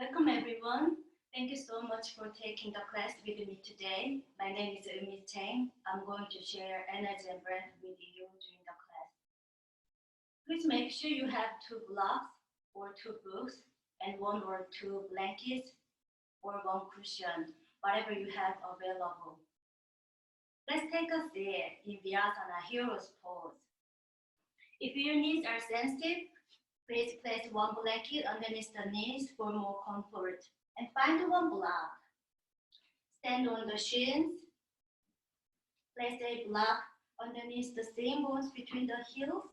Welcome everyone. Thank you so much for taking the class with me today. My name is Eunmi Chang. I'm going to share energy and breath with you during the class. Please make sure you have two blocks or two books and one or two blankets or one cushion, whatever you have available. Let's take a seat in Vyasana Hero's pose. If your knees are sensitive, please place one blanket underneath the knees for more comfort and find one block. Stand on the shins. Place a block underneath the same bones between the heels.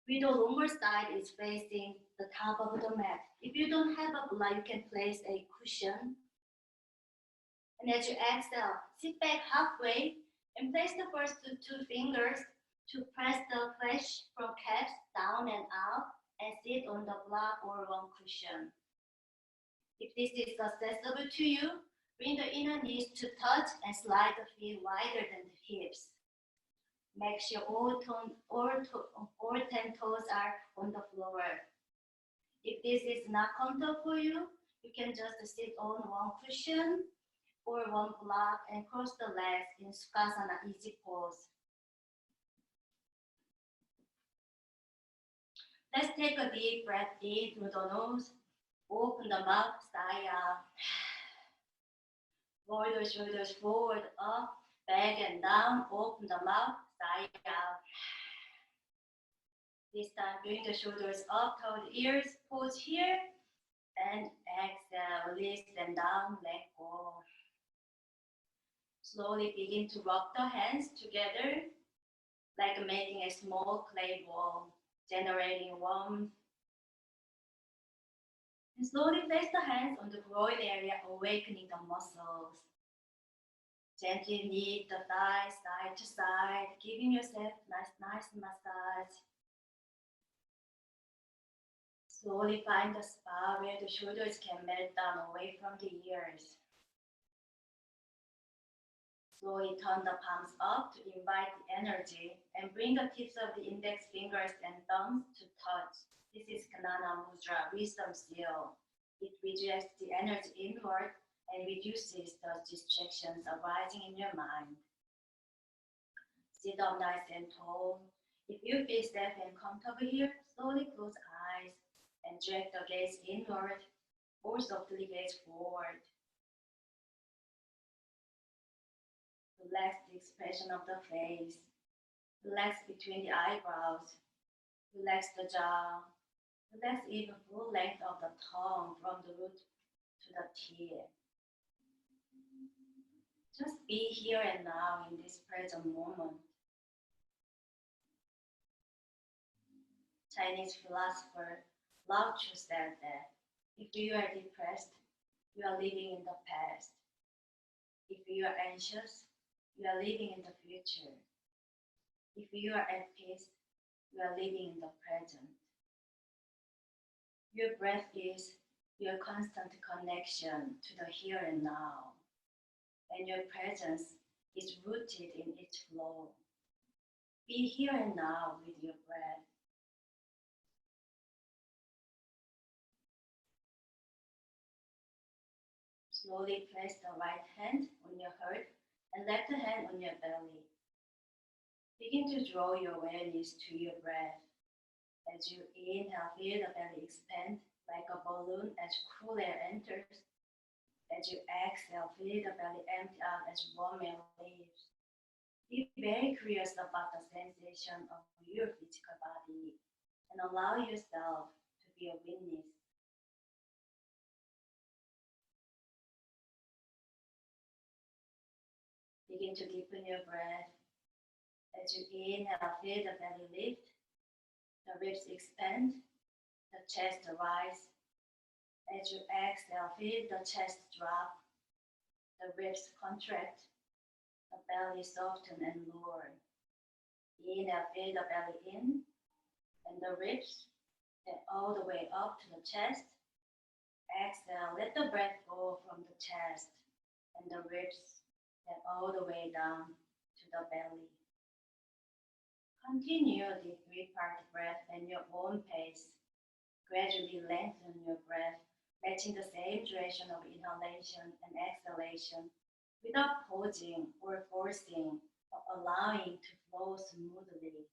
With the longer side is facing the top of the mat. If you don't have a block, you can place a cushion. And as you exhale, sit back halfway and place the first two fingers to press the flesh from calves down and out and sit on the block or one cushion. If this is accessible to you, bring the inner knees to touch and slide the feet wider than the hips. Make sure all 10 toes are on the floor. If this is not comfortable for you, you can just sit on one cushion or one block and cross the legs in Sukhasana easy pose. Let's take a deep breath in through the nose. Open the mouth, sigh out. Roll the shoulders forward, up, back and down. Open the mouth, sigh out. This time, bring the shoulders up toward the ears. Pause here. And exhale, release them down, let go. Slowly begin to rub the hands together, like making a small clay ball, generating warmth. And slowly place the hands on the groin area, awakening the muscles. Gently knead the thighs side to side, giving yourself nice massage. Slowly find the spot where the shoulders can melt down away from the ears. Slowly turn the palms up to invite the energy and bring the tips of the index fingers and thumbs to touch. This is Kanana Mudra, wisdom seal. It redirects the energy inward and reduces the distractions arising in your mind. Sit up nice and tall. If you feel safe and comfortable here, slowly close eyes and drag the gaze inward or softly gaze forward. Relax the expression of the face. Relax between the eyebrows. Relax the jaw. Relax even full length of the tongue from the root to the tip. Just be here and now in this present moment. Chinese philosopher Lao Tzu said that if you are depressed, you are living in the past. If you are anxious, you are living in the future. If you are at peace, you are living in the present. Your breath is your constant connection to the here and now, and your presence is rooted in its flow. Be here and now with your breath. Slowly place the right hand on your heart and left hand on your belly. Begin to draw your awareness to your breath. As you inhale, feel the belly expand like a balloon as cool air enters. As you exhale, feel the belly empty out as warm air leaves. Be very curious about the sensation of your physical body and allow yourself to be a witness. Begin to deepen your breath. As you inhale, feel the belly lift, the ribs expand, the chest rise. As you exhale, feel the chest drop, the ribs contract, the belly soften and lower. Inhale, feel the belly in, and the ribs, then all the way up to the chest. Exhale, let the breath go from the chest and the ribs, then all the way down to the belly. Continue the three-part breath at your own pace. Gradually lengthen your breath matching the same duration of inhalation and exhalation without pausing or forcing, but allowing to flow smoothly.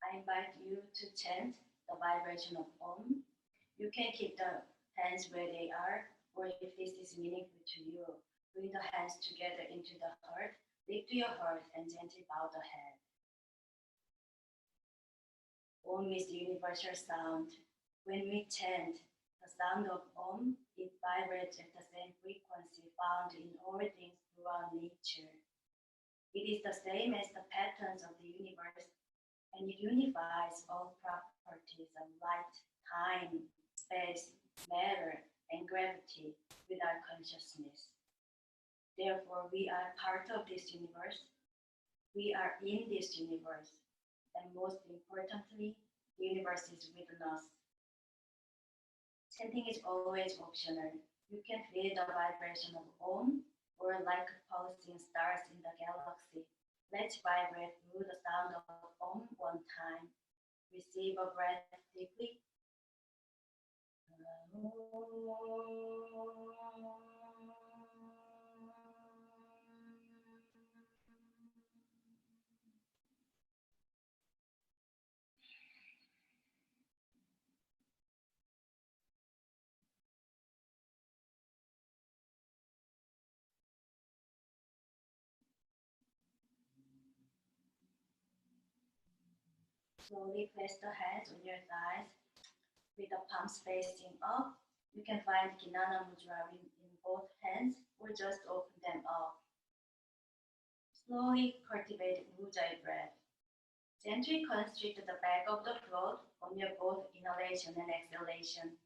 I invite you to chant the vibration of Om. You can keep the hands where they are, or if this is meaningful to you, bring the hands together into the heart, lift your heart, and gently bow the head. Om is the universal sound. When we chant the sound of Om, it vibrates at the same frequency found in all things throughout nature. It is the same as the patterns of the universe, and it unifies all properties of light, time, space, matter, and gravity with our consciousness. Therefore, we are part of this universe. We are in this universe. And most importantly, the universe is within us. Chanting is always optional. You can feel the vibration of Om, or like pulsing stars in the galaxy. Let's vibrate through the sound of Om one time. Receive a breath deeply. Slowly place the hands on your thighs with the palms facing up. You can find Kinana Mudra in both hands or just open them up. Slowly cultivate Ujjayi breath. Gently constrict the back of the throat on your both inhalation and exhalation.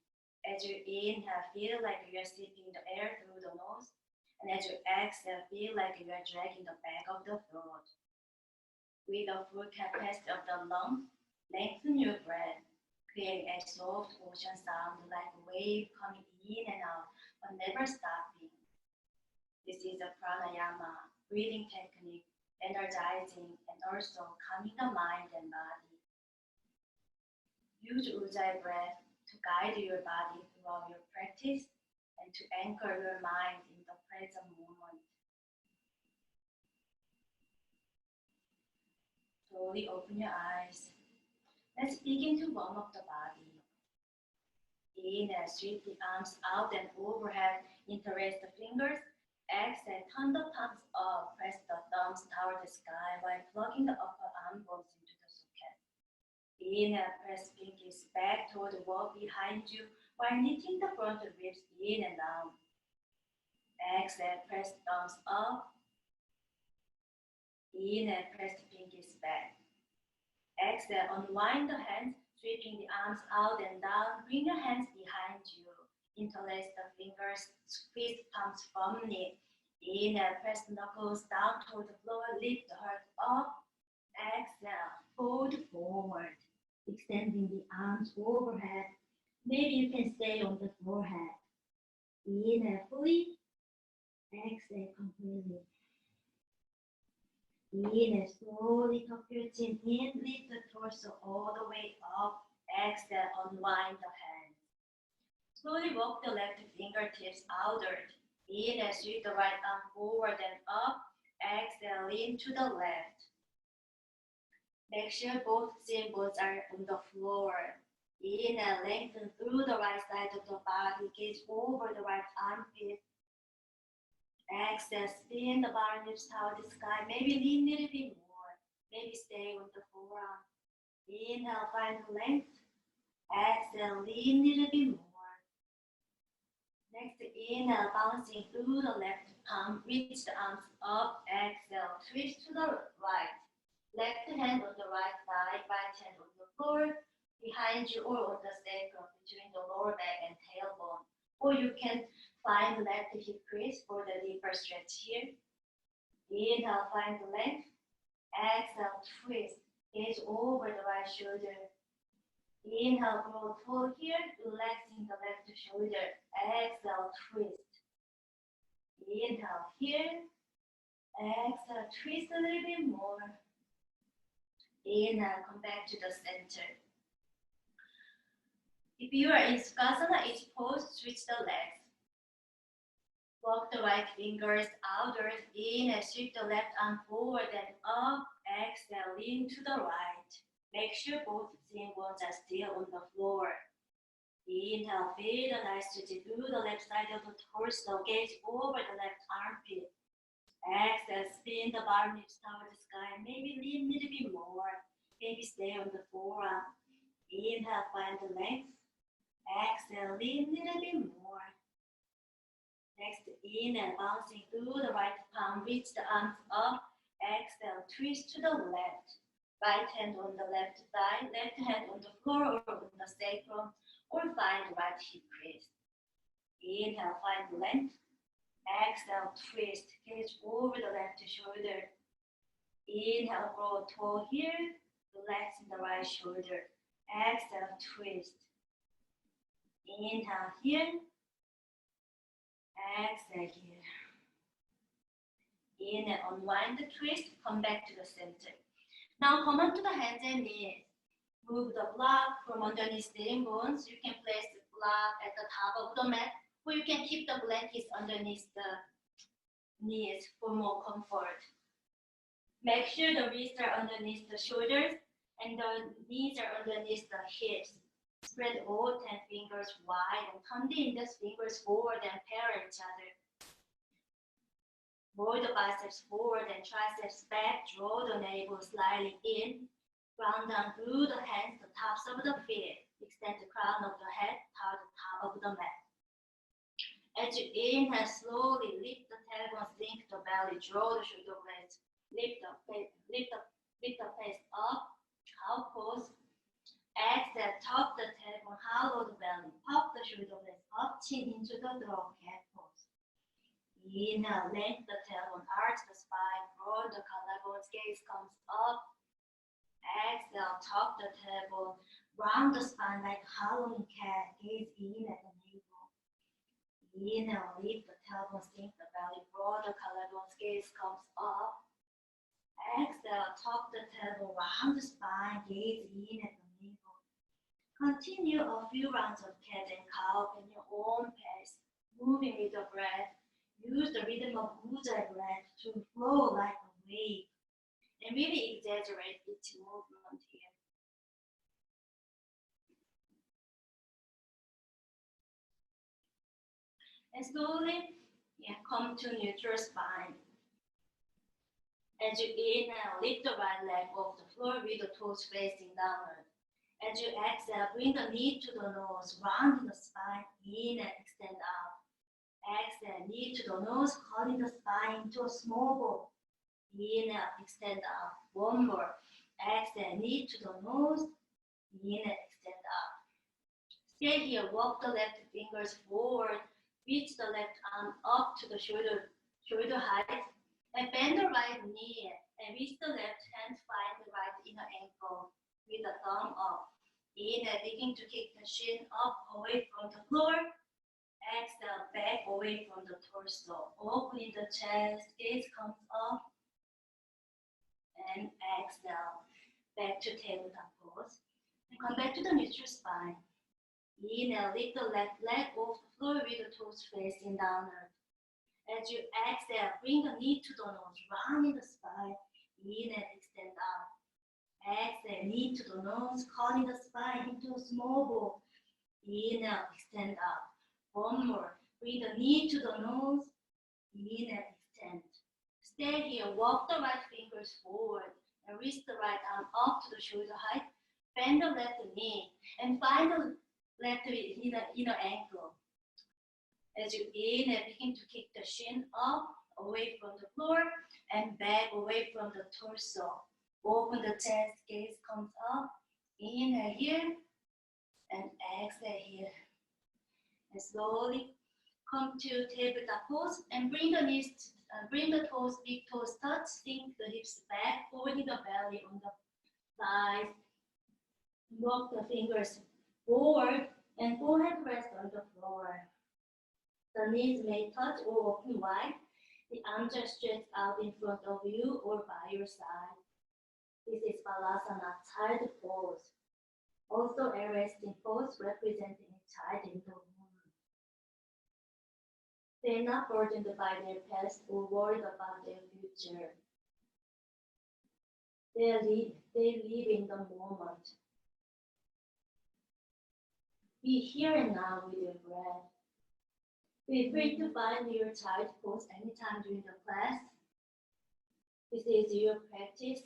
As you inhale, feel like you are sipping the air through the nose, and as you exhale, feel like you are dragging the back of the throat. With the full capacity of the lungs, lengthen your breath, creating a soft ocean sound like a wave coming in and out, but never stopping. This is a pranayama, breathing technique, energizing and also calming the mind and body. Use Ujjayi breath to guide your body throughout your practice and to anchor your mind in the present moment. Slowly open your eyes. Let's begin to warm up the body. Inhale, sweep the arms out and overhead, interlace the fingers. Exhale, turn the palms up, press the thumbs toward the sky while plugging the upper arm bones into the socket. Inhale, press pinkies back toward the wall behind you while knitting the front ribs in and down. Exhale, press thumbs up. Inhale, press the pinkies back. Exhale, unwind the hands, sweeping the arms out and down. Bring your hands behind you. Interlace the fingers, squeeze palms firmly. Inhale, press the knuckles down toward the floor, lift the heart up. Exhale, fold forward, extending the arms overhead. Maybe you can stay on the forehead. Inhale fully. Exhale completely. Inhale, slowly tuck your chin in, lift the torso all the way up. Exhale, unwind the hands. Slowly walk the left fingertips outward. Inhale, sweep the right arm forward and up. Exhale, lean to the left. Make sure both shin bones are on the floor. Inhale, lengthen through the right side of the body, gaze over the right armpit. Exhale, spin the bottom ribs toward the sky. Maybe lean a little bit more. Maybe stay with the forearm. Inhale, find the length. Exhale, lean a little bit more. Next, inhale, bouncing through the left palm. Reach the arms up. Exhale, twist to the right. Left hand on the right thigh, right hand on the floor, behind you or on the sacrum between the lower back and tailbone. Or you can find left hip crease for the deeper stretch here. Inhale, find the length. Exhale, twist. Gaze over the right shoulder. Inhale, grow tall here, relaxing the left shoulder. Exhale, twist. Inhale here. Exhale, twist a little bit more. Inhale, come back to the center. If you are in Sukhasana, each pose, switch the legs. Walk the right fingers outward, inhale, sweep the left arm forward and up. Exhale, lean to the right. Make sure both shin bones are still on the floor. Inhale, feel the nice stretch through the left side of the torso, gaze over the left armpit. Exhale, spin the bottom hips toward the sky, maybe lean a little bit more. Maybe stay on the forearm. Inhale, find the length. Exhale, lean a little bit more. Next, inhale, bouncing through the right palm, reach the arms up. Exhale, twist to the left. Right hand on the left thigh, left hand on the floor or on the sacrum, or find the right hip crease. Inhale, find the length. Exhale, twist, gaze over the left shoulder. Inhale, grow tall here, relaxing the right shoulder. Exhale, twist. Inhale here. Exhale here. Inhale, unwind the twist, come back to the center. Now come onto the hands and knees. Move the block from underneath the bones. You can place the block at the top of the mat, or you can keep the blankets underneath the knees for more comfort. Make sure the wrists are underneath the shoulders and the knees are underneath the hips. Spread all 10 fingers wide and turn the index fingers forward and parallel each other. Roll the biceps forward and triceps back. Draw the navel slightly in. Ground down through the hands, the tops of the feet. Extend the crown of the head toward the top of the mat. As you inhale, slowly lift the tailbone, sink the belly, draw the shoulder blades. Lift the face up, cow pose. Exhale, tuck the tailbone, hollow the belly, pop the shoulder blades up, chin into the dog, cat pose. Inhale, lengthen the tailbone, arch the spine, roll the collarbones, gaze comes up. Exhale, tuck the tailbone, round the spine like hollowing cat, gaze in at the navel. Inhale, lift the tailbone, sink the belly, roll the collarbones, gaze comes up. Exhale, tuck the tailbone, round the spine, gaze in at the navel. Continue a few rounds of cat and cow in your own pace, moving with the breath. Use the rhythm of Ujjayi breath to flow like a wave, and really exaggerate each movement here. And slowly, come to neutral spine. As you inhale, lift the right leg off the floor with the toes facing downward. As you exhale, bring the knee to the nose, rounding the spine, in and extend out. Exhale, knee to the nose, curling the spine into a small ball. Inhale, extend out. One more. Exhale, knee to the nose, in and extend out. Stay here, walk the left fingers forward, reach the left arm up to the shoulder height, and bend the right knee, and reach the left hand, find the right inner ankle with the thumb up. Inhale, begin to kick the shin up, away from the floor. Exhale, back away from the torso. Opening the chest, gaze comes up. And exhale, back to tabletop pose. And come back to the neutral spine. Inhale, lift the left leg off the floor with the toes facing downward. As you exhale, bring the knee to the nose, rounding the spine. Inhale, extend out. Exhale, knee to the nose, curling the spine into a small ball. Inhale, extend out. One more. Bring the knee to the nose. Inhale, extend. Stay here. Walk the right fingers forward and reach the right arm up to the shoulder height. Bend the left knee and find the left inner ankle. As you inhale, begin to kick the shin up, away from the floor, and back away from the torso. Open the chest, gaze comes up. Inhale here, and exhale here. And slowly come to tabletop pose and bring the knees, bring the toes, big toes touch, sink the hips back, holding the belly on the thighs. Walk the fingers forward and forehead rest on the floor. The knees may touch or open wide. The arms are stretched out in front of you or by your side. This is Balasana, child pose. Also a resting pose representing a child in the womb. They are not burdened by their past or worried about their future. They live in the moment. Be here and now with your breath. Feel free to find your child pose anytime during the class. This is your practice.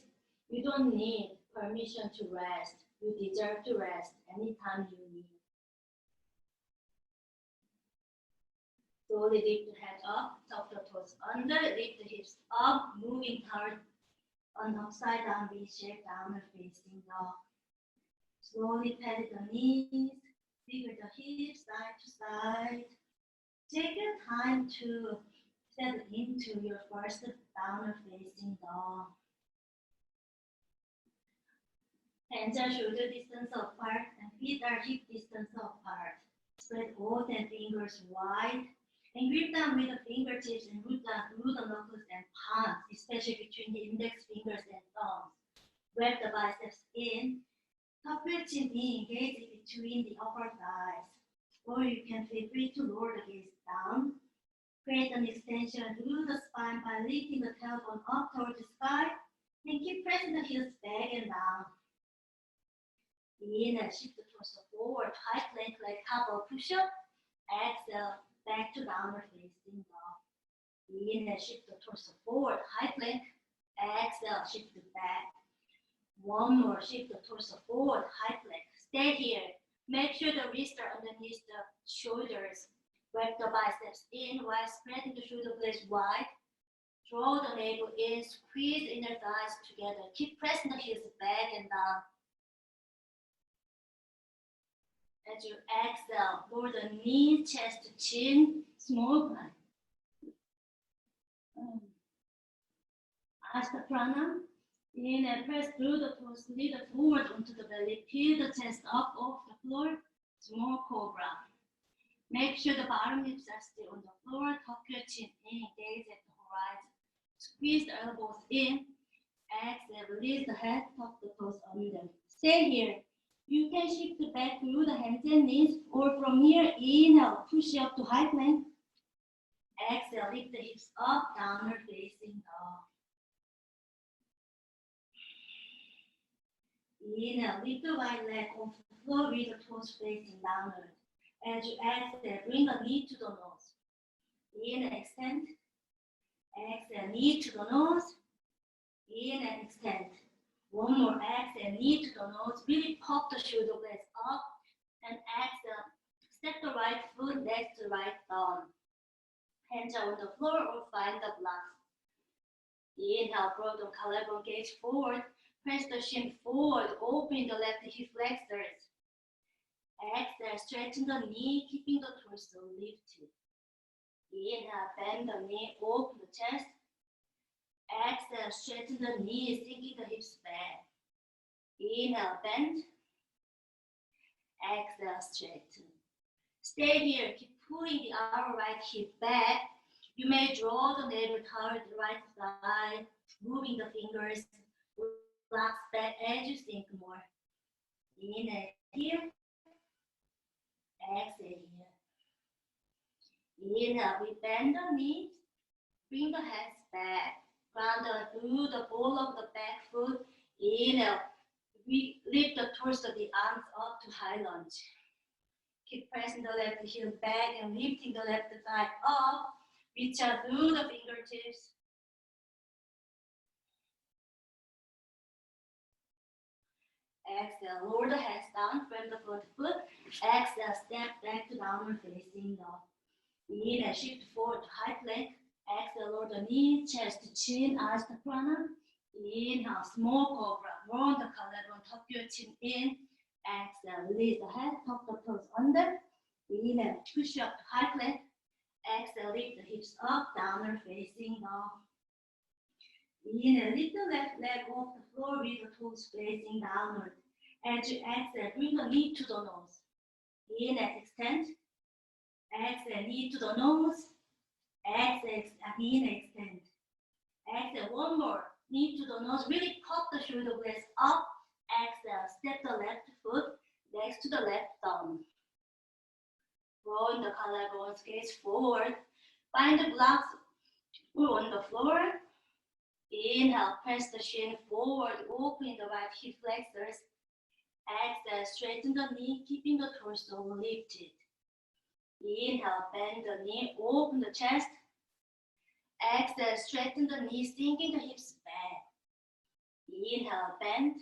You don't need permission to rest. You deserve to rest anytime you need. Slowly lift the head up, tuck the toes under, lift the hips up, moving toward an upside down V-shaped downward facing dog. Slowly pat the knees, wiggle the hips side to side. Take your time to settle into your first downward facing dog. Hands are shoulder distance apart and feet are hip distance apart. Spread both and fingers wide and grip down with the fingertips and root down through the knuckles and palms, especially between the index fingers and thumbs. Wrap the biceps in, tuck your chin in, gaze between the upper thighs. Or you can feel free to lower the gaze down. Create an extension through the spine by lifting the tailbone up towards the sky and keep pressing the heels back and down. Inhale, shift the torso forward, high plank like cowboy push-up. Exhale, back to downward facing dog. Inhale, shift the torso forward, high plank. Exhale, shift it back. One more, shift the torso forward, high plank. Stay here. Make sure the wrists are underneath the shoulders. Wrap the biceps in while spreading the shoulder blades wide. Draw the navel in, squeeze inner thighs together. Keep pressing the heels back and down. As you exhale, lower the knees, chest to chin, small climb. Asta prana. Inhale, press through the toes, lead forward onto the belly, peel the chest up off the floor, small cobra. Make sure the bottom hips are still on the floor, tuck your chin in, gaze at the horizon. Squeeze the elbows in, exhale, release the head, tuck the toes under. Stay here. You can shift back through the hands and knees, or from here, inhale, push up to high plank. Exhale, lift the hips up, downward facing dog. Inhale, lift the right leg off the floor with the toes facing downward. As you exhale, bring the knee to the nose. Inhale, extend. Exhale, knee to the nose. Inhale, extend. One more, exhale, knee to the nose. Really pop the shoulder blades up. And exhale, step the right foot next to right thumb. Hands are on the floor or find the blocks. Inhale, broaden collarbone, gaze forward. Press the shin forward, open the left hip flexors. Exhale, straighten the knee, keeping the torso lifted. Inhale, bend the knee, open the chest. Exhale, straighten the knee, sinking the hips back. Inhale, bend. Exhale, straighten. Stay here, keep pulling the outer right hip back. You may draw the navel toward the right thigh, moving the fingers. Relax back as you sink more. Inhale here. Exhale here. Inhale, we bend the knees. Bring the hands back. Ground through the ball of the back foot. Inhale. We lift the torso, the arms up to high lunge. Keep pressing the left heel back and lifting the left thigh up. Reach out through the fingertips. Exhale, lower the hands down from the front foot. Exhale, step back to downward facing dog. Inhale, shift forward to high plank. Exhale, lower the knee, chest to chin, Asta prana. Inhale, small cobra. Roll the collarbone, tuck your chin in. Exhale, release the head, tuck the toes under. Inhale, push up to high plank. Exhale, lift the hips up, downward facing dog. Inhale, lift the left leg off the floor with the toes facing downward. As you exhale, bring the knee to the nose. Inhale, extend. Exhale, knee to the nose. Exhale, inhale, extend. Exhale, one more. Knee to the nose. Really pop the shoulder blades up. Exhale, step the left foot next to the left thumb. Roll the collarbones, gaze forward. Find the blocks on the floor. Inhale, press the shin forward, opening the right hip flexors. Exhale, straighten the knee, keeping the torso lifted. Inhale, bend the knee, open the chest. Exhale, straighten the knee, sinking the hips back. Inhale, bend.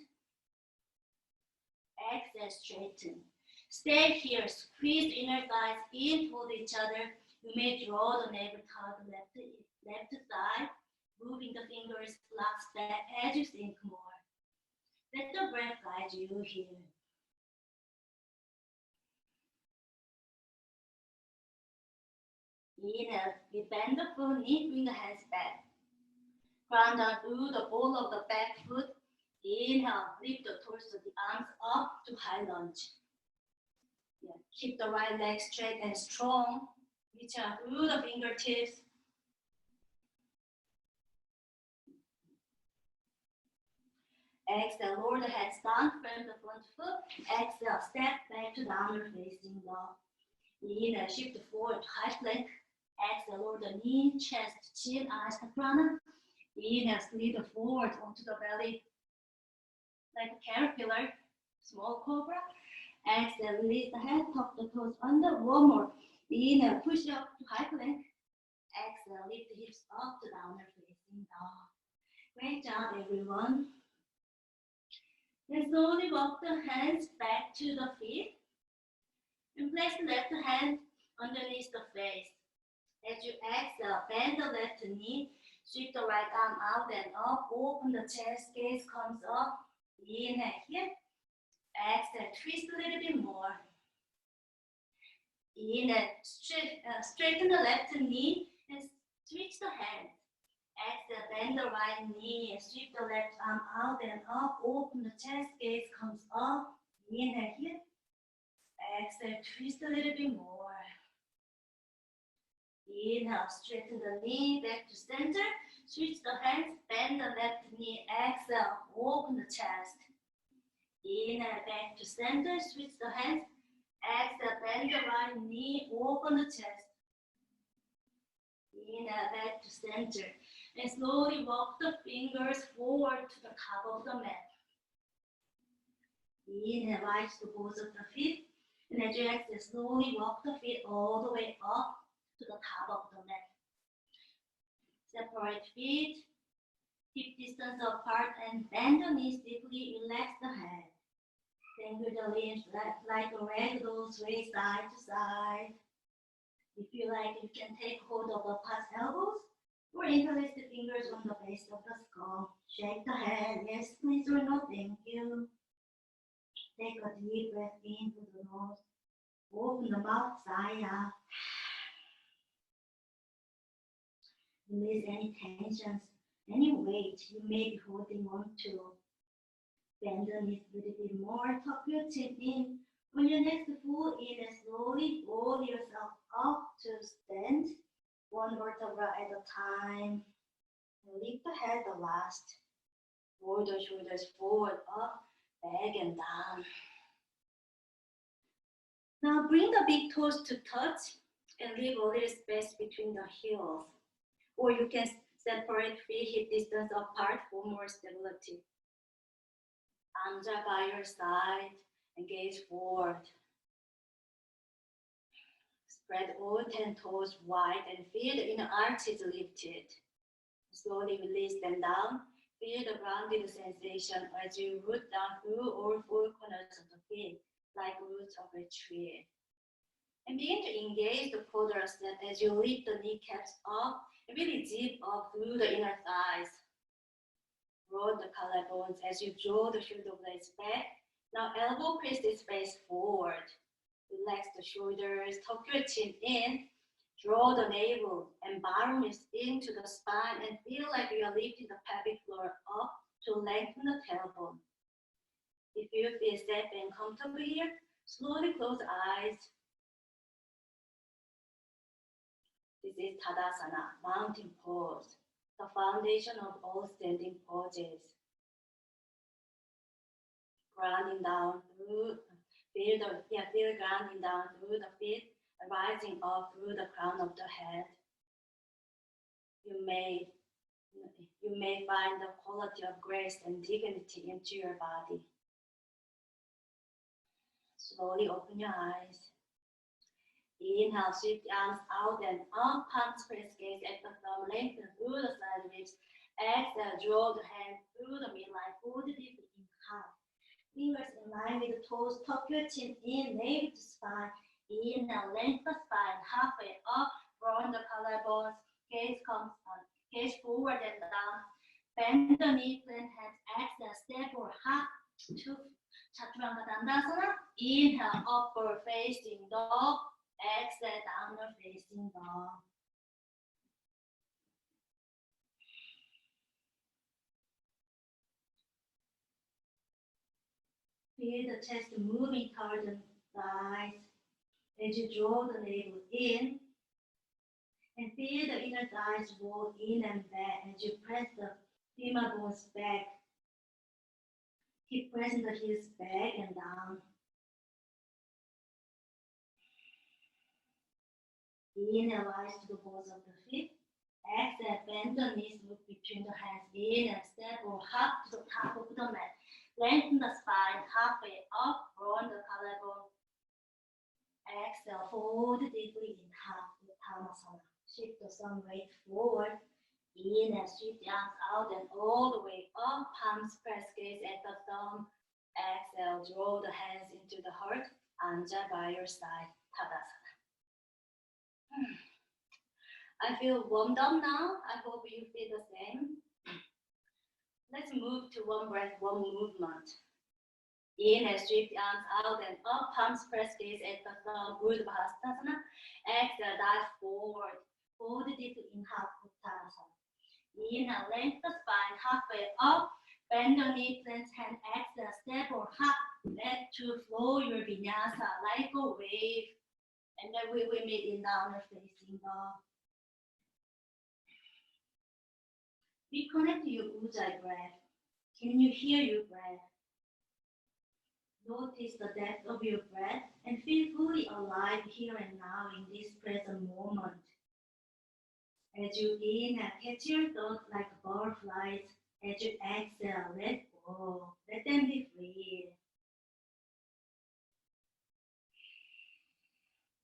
Exhale, straighten. Stay here, squeeze the inner thighs in toward each other. You may draw the navel toward the left side, moving the fingers, blocks back as you sink more. Let the breath guide you here. Inhale, we bend the full knee, bring the hands back. Ground down through the ball of the back foot. Inhale, lift the torso, the arms up to high lunge. Yeah. Keep the right leg straight and strong. Reach out through the fingertips. Exhale, lower the head down, front the front foot. Exhale, step back to downward facing dog. Inhale, shift forward to high plank. Exhale, lower the knee, chest, chin, eyes, prana. Inhale, slide forward onto the belly like a caterpillar, small cobra. Exhale, release the head, tuck the toes under. One more. Inhale, push up to high plank. Exhale, lift the hips up to downward facing dog. Great job, everyone. Then slowly walk the hands back to the feet. And place the left hand underneath the face. As you exhale, bend the left knee. Sweep the right arm out and up. Open the chest, gaze comes up. Inhale here. Exhale, twist a little bit more. Inhale, straighten the left knee and switch the hands. Exhale, bend the right knee and sweep the left arm out and up. Open the chest, gaze comes up. Inhale here. Exhale, twist a little bit more. Inhale, straighten the knee back to center. Switch the hands, bend the left knee. Exhale, open the chest. Inhale, back to center. Switch the hands. Exhale, bend the right knee. Open the chest. Inhale, back to center. And slowly walk the fingers forward to the top of the mat. Inhale, rise to both of the feet. And as you exhale, slowly walk the feet all the way up to the top of the mat. Separate feet, hip distance apart, and bend the knees deeply, relax the head. Dangle the limbs like a ragdoll, sway side to side. If you like, you can take hold of the past elbows or interlace the fingers on the base of the skull. Shake the head, yes please or no thank you. Take a deep breath in through the nose. Open the mouth, sigh out. Release any tensions, any weight you may be holding on to. Bend the knees a little bit more, tuck your chin in. On your next full in, and slowly roll yourself up to stand, one vertebra at a time. And lift the head the last. Roll the shoulders forward, up, back and down. Now bring the big toes to touch and leave a little space between the heels. Or you can separate feet hip distance apart for more stability. Arms are by your side and gaze forward. Spread all 10 toes wide and feel the inner arches lifted. Slowly release them down. Feel the grounded sensation as you root down through all four corners of the feet, like roots of a tree. And begin to engage the quadricep as you lift the kneecaps up and really zip up through the inner thighs. Roll the collarbones as you draw the shoulder blades back. Now elbow creases face forward. Relax the shoulders, tuck your chin in. Draw the navel and bottom is into the spine and feel like you are lifting the pelvic floor up to lengthen the tailbone. If you feel safe and comfortable here, slowly close the eyes. This is Tadasana, mountain pose, the foundation of all standing poses. Grounding down through, feel grounding down through the feet, rising up through the crown of the head. You may find the quality of grace and dignity into your body. Slowly open your eyes. Inhale, sweep the arms out and up, palms press gaze at the thumb, lengthen through the side ribs. Exhale, draw the hand through the midline, fold it deeply in half. Fingers in line with the toes, tuck your chin in, navel to spine. Inhale, lengthen the spine, halfway up, round the collarbones, gaze comes on, gaze forward and down. Bend the knee, plant hands, exhale, step or hop to Chaturanga Dandasana. Inhale, upward facing dog. Exhale, downward facing dog. Feel the chest moving toward the thighs as you draw the navel in. And feel the inner thighs roll in and back as you press the femur bones back. Keep pressing the heels back and down. Inhale, rise to the balls of the feet. Exhale, bend the knees, look between the hands. Inhale, step or hop to the top of the mat. Lengthen the spine, halfway up, round the collarbone. Exhale, fold deeply in half, Uttanasana. Shift the thumb weight forward. Inhale, sweep the arms out and all the way up. Palms press gaze at the thumb. Exhale, draw the hands into the heart. Anja by your side, Tadasana. I feel warmed up now. I hope you feel the same. Let's move to one breath, one movement. Inhale, sweep the arms out and up. Palms press gaze at the thumb, Urdhva Hastasana. Exhale, dive forward. Fold deeply in half, Uttanasana. Inhale, lengthen the spine, halfway up. Bend the knee, plant hand, exhale, step or hop. Let to flow your vinyasa like a wave. And then we will meet in downward facing dog. Reconnect to your Ujjayi breath. Can you hear your breath? Notice the depth of your breath and feel fully alive here and now in this present moment. As you inhale, catch your thoughts like butterflies. As you exhale, let go. Let them be free.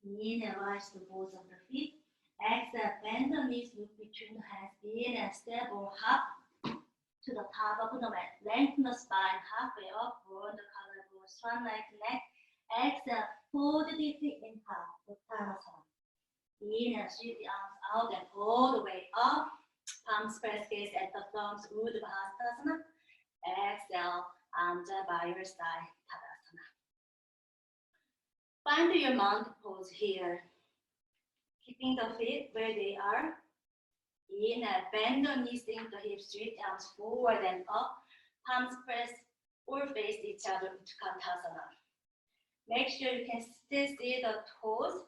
Inhale, rise to both of the feet. Exhale, bend the knees, look between the hands. Inhale, step or hop to the top of the mat. Lengthen the spine, halfway up, round the collarbone, swan like neck. Exhale, fold deeply in half, Uttanasana. Inhale, sweep the arms out and all the way up. Palms press gaze at the thumbs, Urdhva Hastasana. Exhale, Anja by your side, Tadasana. Find your mountain pose here. Keeping the feet where they are. Inhale, bend the knees, sink the hips, sweep the arms forward and up. Palms press or face each other, Utkatasana. Make sure you can still see the toes.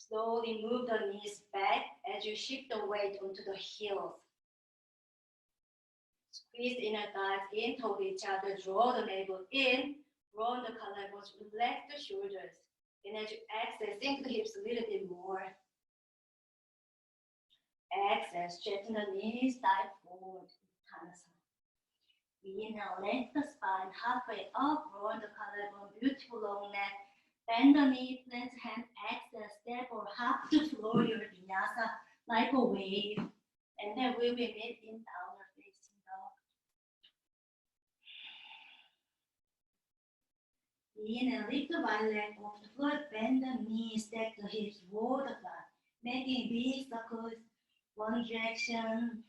Slowly move the knees back as you shift the weight onto the heels. Squeeze inner thighs in toward each other, draw the navel in, round the collarbones, relax the shoulders. And as you exhale, sink the hips a little bit more. Exhale, straighten the knees, dive forward, Uttanasana. Inhale, lengthen the spine, halfway up, round the collarbone, beautiful long neck. Bend the knee, plant hand, exhale, step or hop to flow your vinyasa like a wave. And then we will meet in downward facing dog. Inhale, lift the right leg off the floor, bend the knee, stack the hips, roll the flat, making big circles, one direction,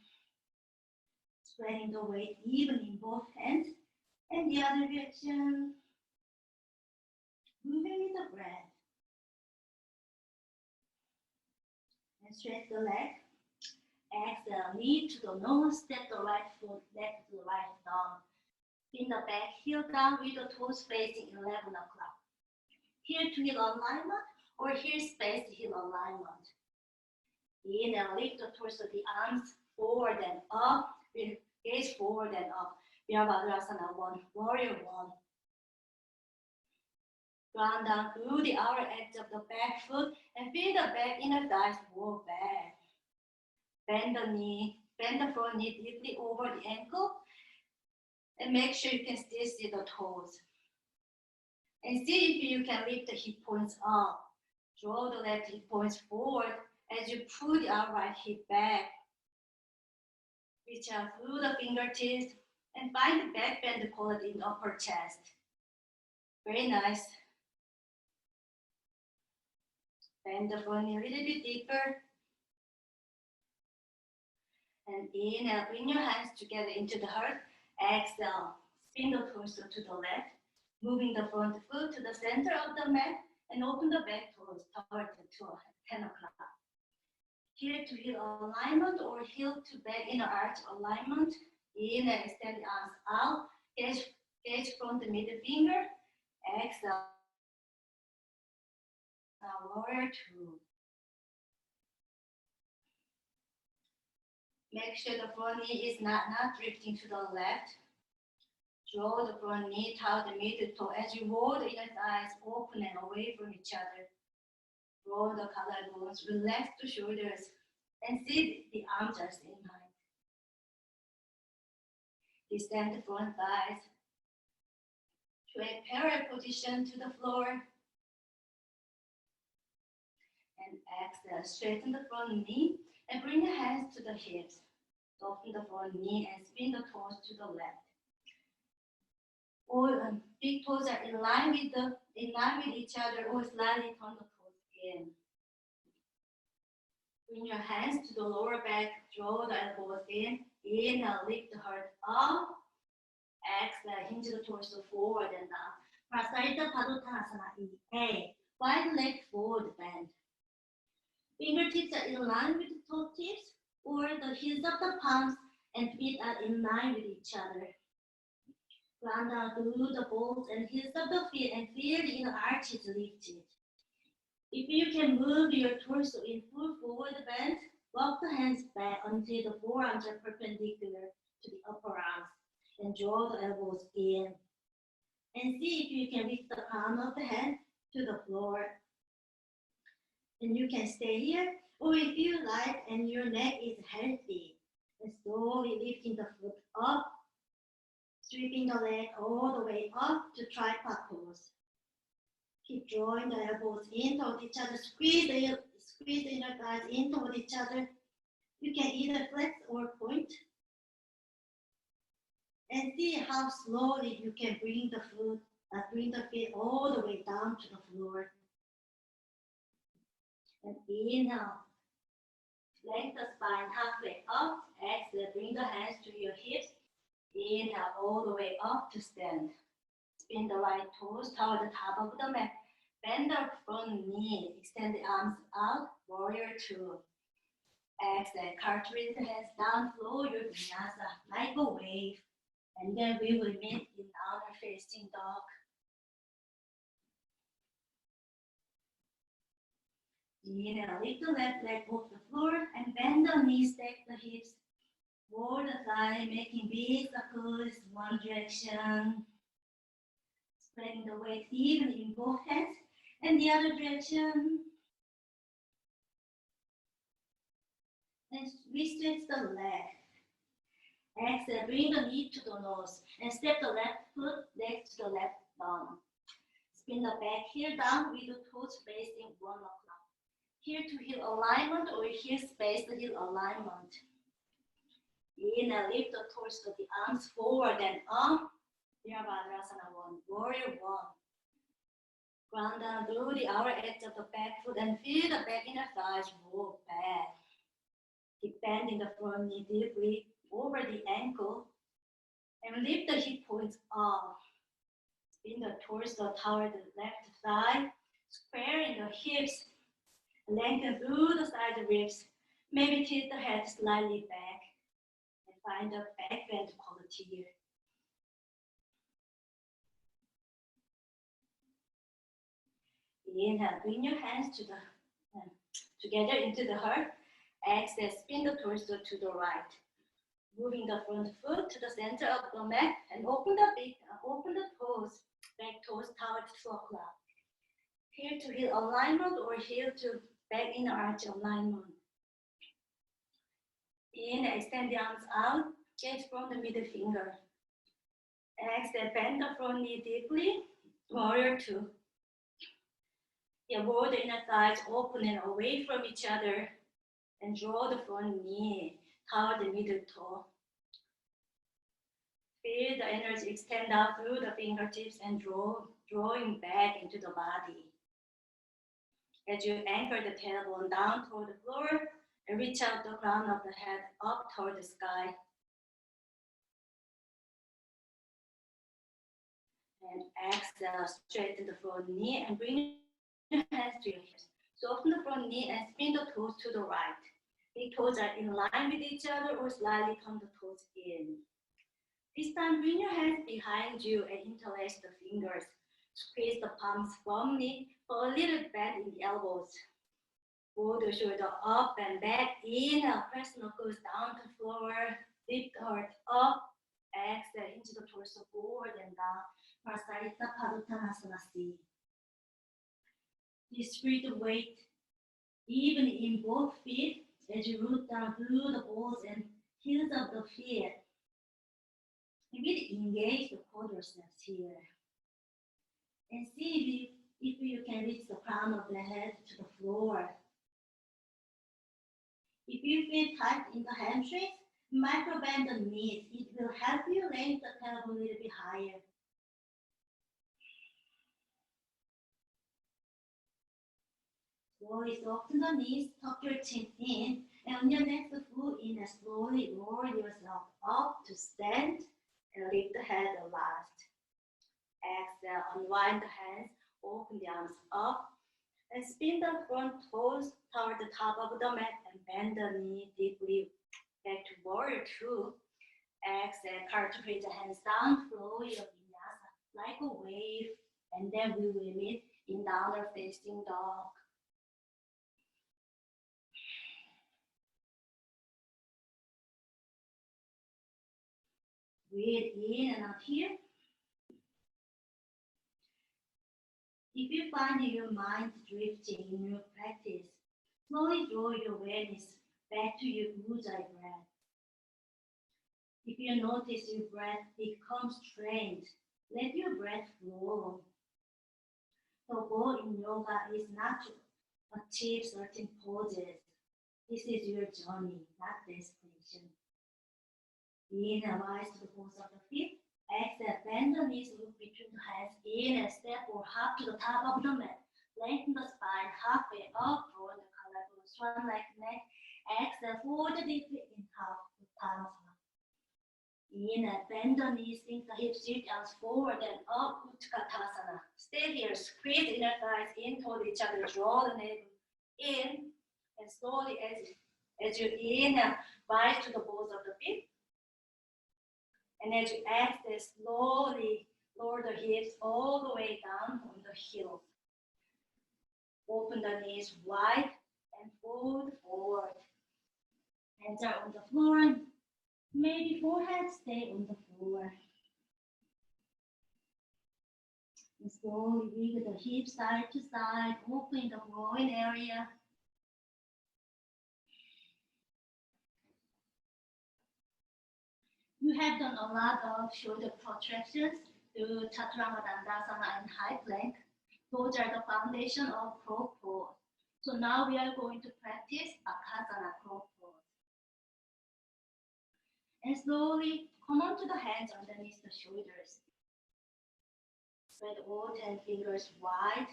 spreading the weight even in both hands, and the other direction, moving with the breath. And stretch the leg. Exhale, knee to the nose, step the right foot, leg to the right thumb. Spin the back heel down with the toes facing 11 o'clock. Heel to heel alignment or heel space heel alignment. Inhale, lift the torso, the arms forward and up, gaze forward and up. Virabhadrasana 1, warrior 1. Ground down through the outer edge of the back foot and feel the back inner thighs roll back. Bend the knee, bend the front knee deeply over the ankle and make sure you can still see the toes. And see if you can lift the hip points up. Draw the left hip points forward as you pull the right hip back. Reach out through the fingertips and find the back bend quality in the upper chest. Very nice. Bend the front knee a little bit deeper. And inhale, bring your hands together into the heart. Exhale, spin the torso to the left, moving the front foot to the center of the mat and open the back toes toward the 10 o'clock. Heel to heel alignment or heel to back inner arch alignment. Inhale, extend the arms out, gaze front the middle finger. Exhale, now warrior 2. Make sure the front knee is not drifting to the left. Draw the front knee toward the middle toe as you roll the inner thighs open and away from each other. Roll the collarbones, relax the shoulders, and see the arms are staying high. Descend the front thighs to a parallel position to the floor. And exhale, straighten the front knee and bring your hands to the hips. Soften the front knee and spin the toes to the left. All big toes are in line with each other or slightly turn the toes in. Bring your hands to the lower back, draw the elbows in. Inhale, lift the heart up. Exhale, hinge the torso forward and down. Prasarita Padottanasana A. Wide leg forward bend. Fingertips are in line with the toe tips or the heels of the palms and feet are in line with each other. Ground down through the balls and heels of the feet and feel the inner arches lifted. If you can move your torso in full forward bend, walk the hands back until the forearms are perpendicular to the upper arms and draw the elbows in. And see if you can reach the palm of the hand to the floor. And you can stay here, or if you like and your neck is healthy, and slowly lifting the foot up, sweeping the leg all the way up to tripod pose. Keep drawing the elbows in toward each other, squeeze the inner thighs in toward each other. You can either flex or point. And see how slowly you can bring the feet all the way down to the floor. And inhale, lengthen the spine halfway up. Exhale, bring the hands to your hips. Inhale, all the way up to stand. Spin the right toes toward the top of the mat. Bend the front knee. Extend the arms out. Warrior 2. Exhale, cartwheel the hands down. Flow your vinyasa like a wave. And then we will meet in downward facing dog. Inhale, lift the left leg off the floor and bend the knees, stack the hips. Roll the thigh, making big circles one direction. Spreading the weight evenly in both hands and the other direction. And we stretch the leg. Exhale, bring the knee to the nose and step the left foot next to the left thumb. Spin the back heel down with the toes facing 1 o'clock. Heel to heel alignment or heel space the heel alignment. Inhale, lift the torso, the arms forward and up. Virabhadrasana 1, warrior 1. Ground down through the outer edge of the back foot and feel the back inner thighs roll back. Keep bending the front knee deeply over the ankle and lift the hip points up. Spin the torso toward the left thigh, squaring the hips Lengthen through the side ribs. Maybe tilt the head slightly back and find the back bend quality here. Inhale, bring your hands together into the heart. Exhale, spin the torso to the right. Moving the front foot to the center of the mat and open the toes, back toes towards 2 o'clock. Heel to heel alignment or heel to back inner arch alignment. Inhale, extend the arms out, gaze from the middle finger. Exhale, bend the front knee deeply, warrior 2. Roll the inner thighs open and away from each other and draw the front knee toward the middle toe. Feel the energy extend out through the fingertips and drawing back into the body. As you anchor the tailbone down toward the floor and reach out the crown of the head up toward the sky. And exhale, straighten the front knee and bring your hands to your hips. Soften the front knee and spin the toes to the right. Big toes are in line with each other or slightly come the toes in. This time, bring your hands behind you and interlace the fingers. Squeeze the palms firmly for a little bend in the elbows. Pull the shoulder up and back. Inhale, press knuckles down to the floor. Lift the heart up. Exhale, into the torso, forward and down. Prasarita Paduttanasana C. Distribute the weight even in both feet as you root down through the balls and heels of the feet. Maybe engage the quadriceps here. And see if you can reach the crown of the head to the floor. If you feel tight in the hamstrings, micro bend the knees. It will help you raise the tailbone a little bit higher. Slowly soften the knees, tuck your chin in, and on your next foot in and slowly lower yourself up to stand and lift the head at last. Exhale, unwind the hands, open the arms up, and spin the front toes toward the top of the mat and bend the knee deeply back to warrior 2. Exhale, cartwheel the hands down, flow your vinyasa like a wave, and then we will meet in downward facing dog. Breathe in and out here. If you find your mind drifting in your practice, slowly draw your awareness back to your ujjayi breath. If you notice your breath becomes strained, let your breath flow. The goal in yoga is not to achieve certain poses. This is your journey, not destination. Inhale, rise to the balls of the feet. Exhale, bend the knees, look between the hands. Inhale, step or hop to the top of the mat. Lengthen the spine halfway up, draw the collarbone, swan like neck. Exhale, fold deeply in half to Uttanasana. Inhale, bend the knees, sink the hips, shift arms forward and up, Utkatasana. Stay here, squeeze inner thighs in toward each other, draw the navel in, and slowly as you inhale, rise to the balls of the feet. And as you exhale, slowly lower the hips all the way down on the heels. Open the knees wide and fold forward. Hands are on the floor. Maybe forehead stay on the floor. And slowly wiggle the hips side to side, open the groin area. You have done a lot of shoulder protrusions through Chaturanga Dandasana and high plank. Those are the foundation of crow pose. So now we are going to practice Bakasana crow pose. And slowly come onto the hands underneath the shoulders. Spread all 10 fingers wide.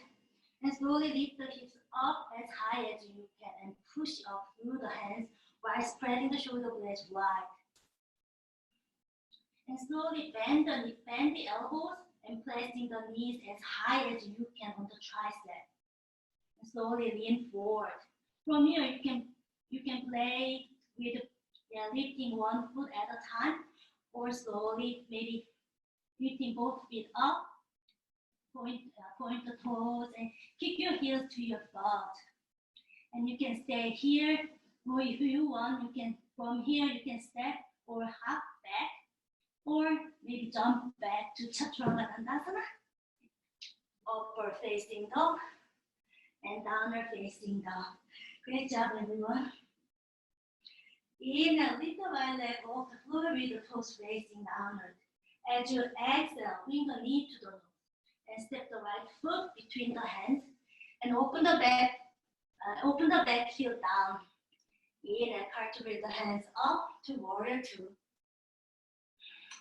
And slowly lift the hips up as high as you can and push up through the hands while spreading the shoulder blades wide. And slowly bend the elbows and placing the knees as high as you can on the tricep. Slowly lean forward. From here, you can play with lifting one foot at a time, or slowly maybe lifting both feet up, point the toes, and kick your heels to your butt. And you can stay here, or if you want, you can from here you can step or hop back, or maybe jump back to Chaturanga. Upward facing dog and downward facing dog. Great job, everyone. Inhale, lift the right leg off the floor with the toes facing downward. As you exhale, bring the knee to the nose and step the right foot between the hands and open the back heel down. Inhale, cartwheel the hands up to warrior two.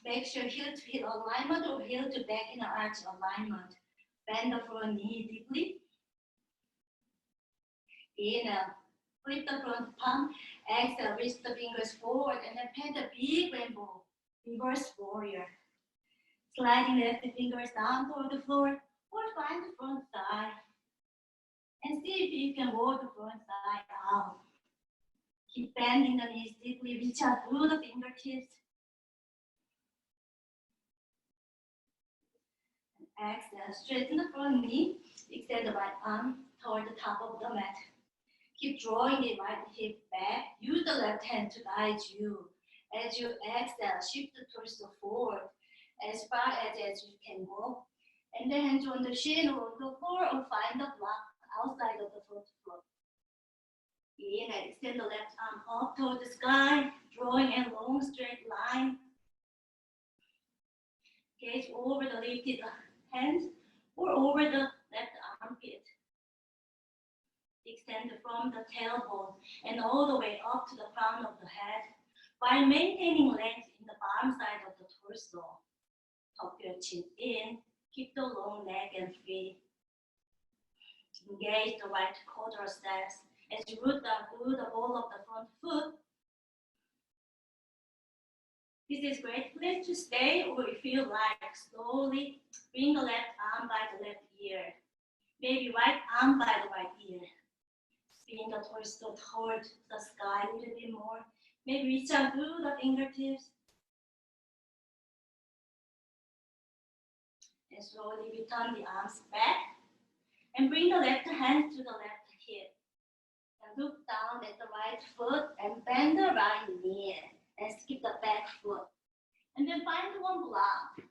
Make sure heel to heel alignment or heel to back in the arch alignment. Bend the front knee deeply. Inhale, flip the front palm. Exhale, reach the fingers forward and then plant a big rainbow. Reverse warrior. Sliding left fingers down toward the floor or find the front thigh. And see if you can roll the front thigh out. Keep bending the knees deeply. Reach out through the fingertips. Exhale, straighten the front knee. Extend the right arm toward the top of the mat. Keep drawing the right hip back. Use the left hand to guide you. As you exhale, shift the torso forward as far as you can go. And then hands on the shin or the floor or find the block outside of the front foot. Inhale, extend the left arm up toward the sky, drawing a long straight line. Gaze over the lifted hands or over the left armpit. Extend from the tailbone and all the way up to the crown of the head while maintaining length in the bottom side of the torso. Tuck your chin in, keep the long leg and feet. Engage the right quadriceps as you root down through the ball of the front foot. This is a great place to stay, or if you like, slowly bring the left arm by the left ear. Maybe right arm by the right ear. Spin the torso toward the sky a little bit more. Maybe reach out through the fingertips. And slowly return the arms back. And bring the left hand to the left hip. And look down at the right foot and bend the right knee. And skip the back foot. And then find one block.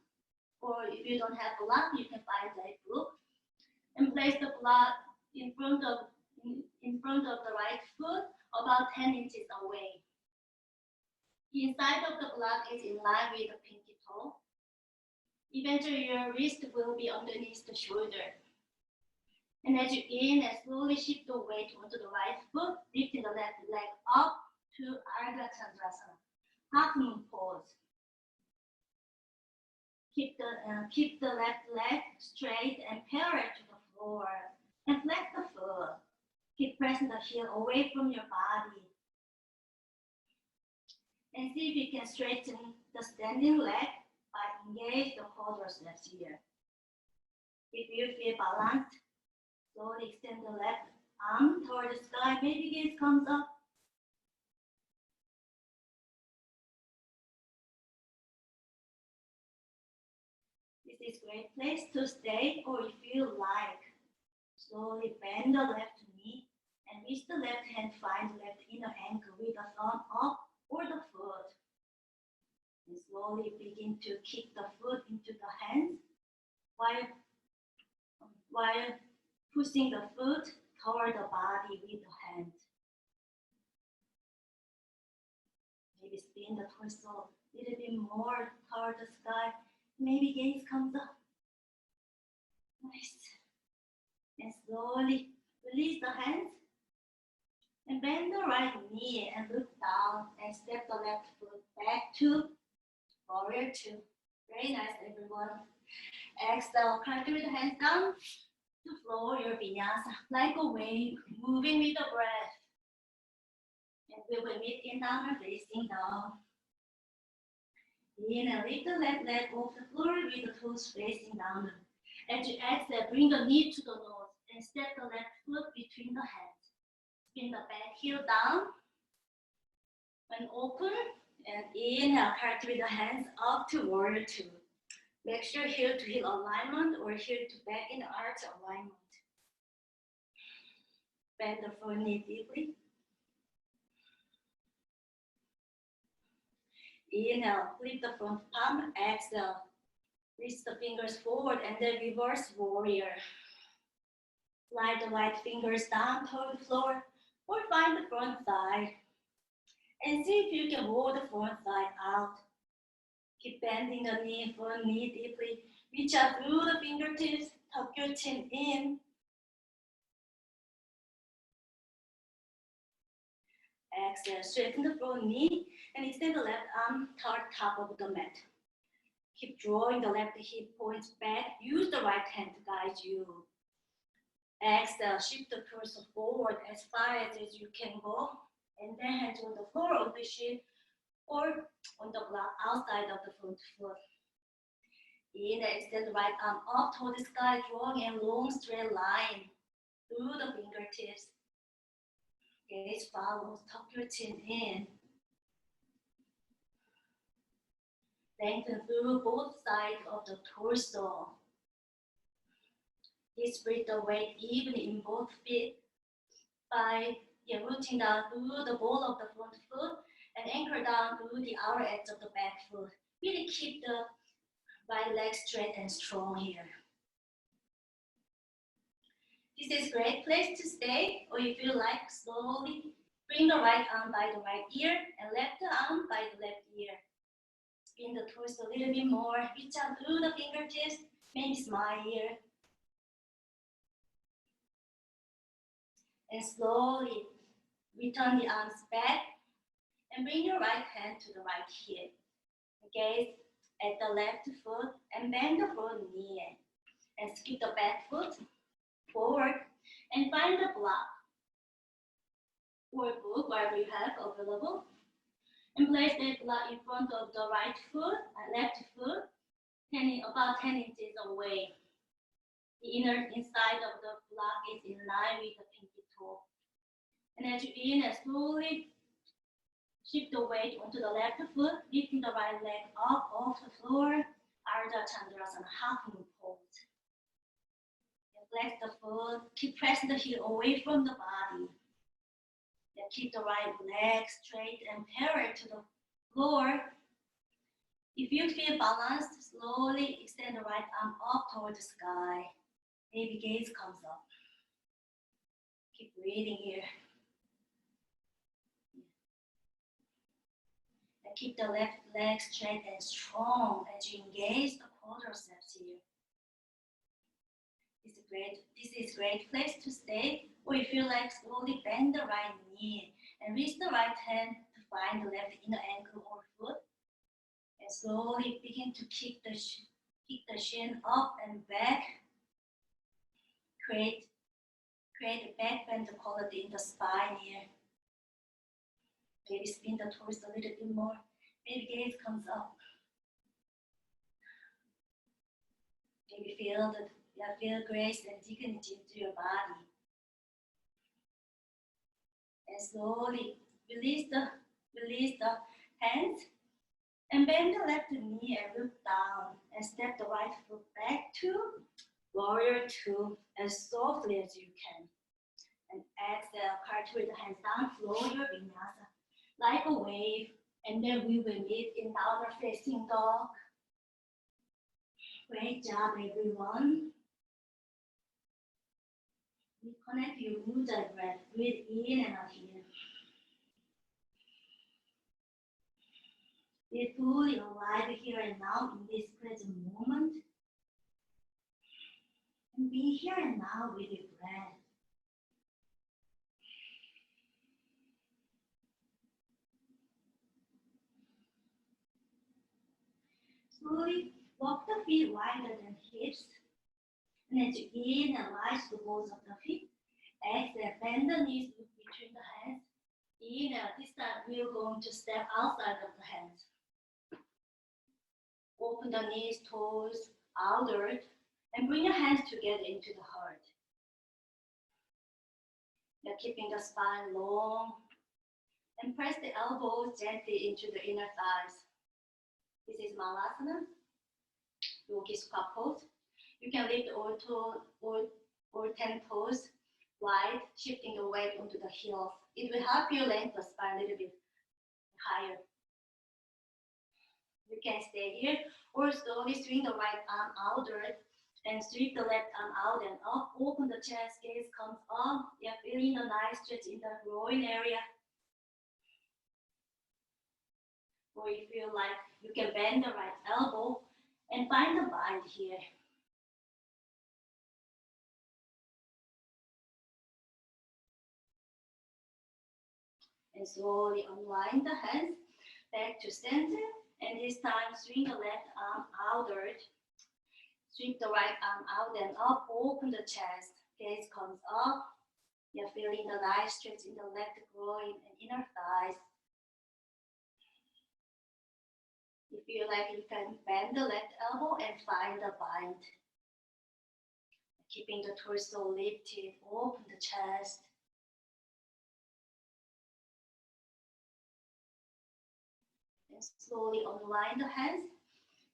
Or if you don't have block, you can find a book. And place the block in front of the right foot, about 10 inches away. The inside of the block is in line with the pinky toe. Eventually, your wrist will be underneath the shoulder. And as you inhale, slowly shift the weight onto the right foot, lifting the left leg up to Ardha Chandrasana. Half moon pose. Keep the left leg straight and parallel to the floor. And flex the foot. Keep pressing the heel away from your body. And see if you can straighten the standing leg by engage the quadriceps here. If you feel balanced, slowly extend the left arm toward the sky. Maybe gaze comes up. This is a great place to stay, or if you like, slowly bend the left knee and reach the left hand, find the left inner ankle with the thumb up or the foot. And slowly begin to kick the foot into the hands while pushing the foot toward the body with the hands. Maybe spin the torso a little bit more toward the sky. Maybe gaze comes up. Nice. And slowly release the hands. And bend the right knee and look down and step the left foot back to warrior two. Very nice, everyone. Exhale, cartwheel the hands down to floor your vinyasa like a wave, moving with the breath. And we will meet in downward facing dog. Inhale, lift the left leg off the floor with the toes facing downward. As you exhale, bring the knee to the nose And step the left foot between the hands. Spin the back heel down. And open. And inhale, cartwheel the hands up to warrior two. Make sure heel to heel alignment or heel to back in arch alignment. Bend the front knee deeply. Inhale, flip the front palm, exhale. Reach the fingers forward and then reverse warrior. Slide the right fingers down toward the floor or find the front side. And see if you can roll the front side out. Keep bending the knee, front knee deeply. Reach out through the fingertips, tuck your chin in. Exhale, straighten the front knee and extend the left arm toward top of the mat. Keep drawing the left hip points back. Use the right hand to guide you. Exhale, shift the torso forward as far as you can go. And then hands on the floor of the shin or on the block outside of the front foot. Inhale, extend the right arm up toward the sky, drawing a long straight line through the fingertips. Gaze follows, tuck your chin in. Lengthen through both sides of the torso. Distribute the weight evenly in both feet by rooting down through the ball of the front foot and anchor down through the outer edge of the back foot. Really keep the right leg straight and strong here. This is a great place to stay, or if you like, slowly bring the right arm by the right ear and left arm by the left ear. Spin the torso a little bit more, reach out through the fingertips, maybe smile here. And slowly return the arms back and bring your right hand to the right hip. Gaze at the left foot and bend the front knee. And skip the back foot forward and find the block or book, whatever you have available. And place that block in front of the right foot and left foot, about 10 inches away. The inner inside of the block is in line with the pinky toe. And as you inhale, slowly shift the weight onto the left foot, lifting the right leg up off the floor, Ardha Chandrasana, half moon pose. Flex the foot, keep pressing the heel away from the body. Then keep the right leg straight and parallel to the floor. If you feel balanced, slowly extend the right arm up toward the sky. Maybe gaze comes up. Keep breathing here. And keep the left leg straight and strong as you engage the quadriceps here. This is a great place to stay, or if you like, slowly bend the right knee and reach the right hand to find the left inner ankle or foot. And slowly begin to kick the shin up and back. Create a back bend quality in the spine here. Maybe spin the torso a little bit more. Maybe gaze comes up. Maybe feel grace and dignity into your body. And slowly release the hands and bend the left knee and look down and step the right foot back to warrior two as softly as you can. And exhale, cartwheel the hands down, flow your vinyasa like a wave, and then we will meet in downward facing dog. Great job, everyone. Reconnect your Ujjayi breath. Breathe in and out here. Be fully alive here and now in this present moment. And be here and now with your breath. Slowly walk the feet wider than hips. And as you inhale, rise the balls of the feet. Exhale, bend the knees between the hands. Inhale, this time we're going to step outside of the hands. Open the knees, toes outward, and bring your hands together into the heart. You're keeping the spine long. And press the elbows gently into the inner thighs. This is Malasana, Yogi squat pose. You can lift all 10 toes wide, shifting the weight onto the heels. It will help you lengthen the spine a little bit higher. You can stay here or slowly swing the right arm outward and sweep the left arm out and up. Open the chest, gaze comes up. You're feeling a nice stretch in the groin area. Or you feel like you can bend the right elbow and find the bind here. And slowly unwind the hands back to center. And this time, swing the left arm outward. Sweep the right arm out and up. Open the chest. Gaze comes up. You're feeling the nice stretch in the left groin and inner thighs. You feel like you can bend the left elbow and find the bind. Keeping the torso lifted. Open the chest. And slowly unwind the hands.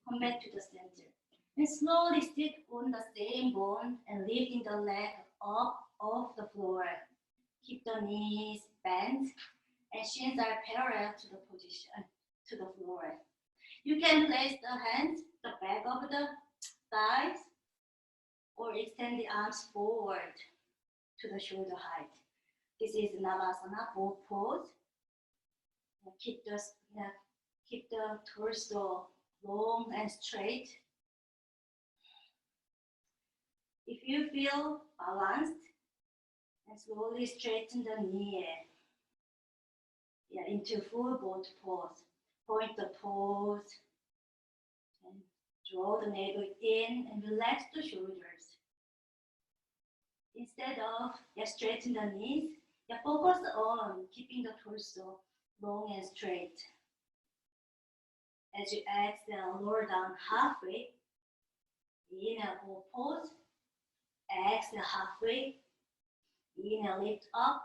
Come back to the center. And slowly sit on the same bone and lifting the leg up off the floor. Keep the knees bent and shins are parallel to the position, to the floor. You can place the hands, the back of the thighs, or extend the arms forward to the shoulder height. This is Navasana, both pose. Keep the torso long and straight. If you feel balanced, and slowly straighten the knee into full boat pose. Point the toes and draw the navel in and relax the shoulders. Instead of straighten the knees, focus on keeping the torso long and straight. As you exhale, lower down halfway. Inhale, boat pose. Exhale halfway. Inhale, lift up.